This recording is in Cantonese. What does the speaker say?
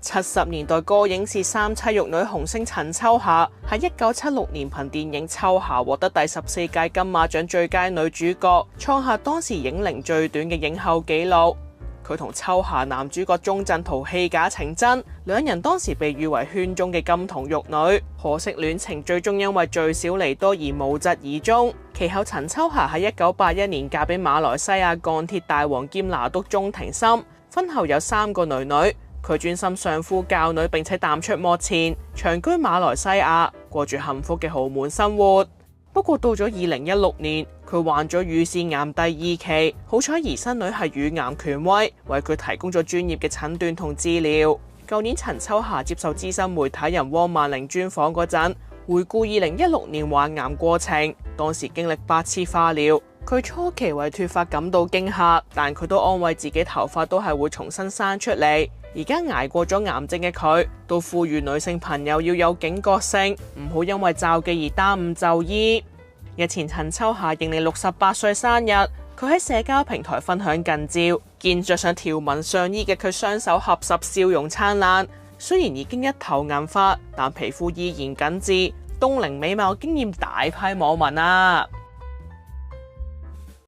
70年代歌影視三棲玉女紅星陳秋霞喺1976年憑電影《秋霞》獲得第14屆金馬獎最佳女主角，創下當時影齡最短嘅影后紀錄。佢同秋霞男主角鐘鎮濤戲假情真，兩人當時被譽為圈中嘅金童玉女，可惜戀情最終因為聚少離多而無疾而終。其後陳秋霞喺1981年嫁俾馬來西亞鋼鐵大王兼拿督鐘庭森，婚後有3個女女。佢專心相夫教女，並且淡出幕前，長居馬來西亞，過住幸福嘅豪門生活。不過到咗2016年，佢患咗乳腺癌第2期，好彩姨甥女係乳癌權威，為佢提供咗專業嘅診斷同治療。舊年陳秋霞接受資深媒體人汪曼玲專訪嗰陣，回顧2016年患癌過程，當時經歷8次化療。佢初期為脫髮感到驚嚇，但佢都安慰自己頭髮都係會重新生出嚟。而家捱過咗癌症嘅佢，都呼籲女性朋友要有警覺性，唔好因為罩忌而耽誤就醫。日前陳秋霞迎嚟68歲生日，佢喺社交平台分享近照，見着上條紋上衣嘅佢雙手合十，笑容燦爛。雖然已經一頭銀髮，但皮膚依然緊緻，凍齡美貌驚豔大批網民啊！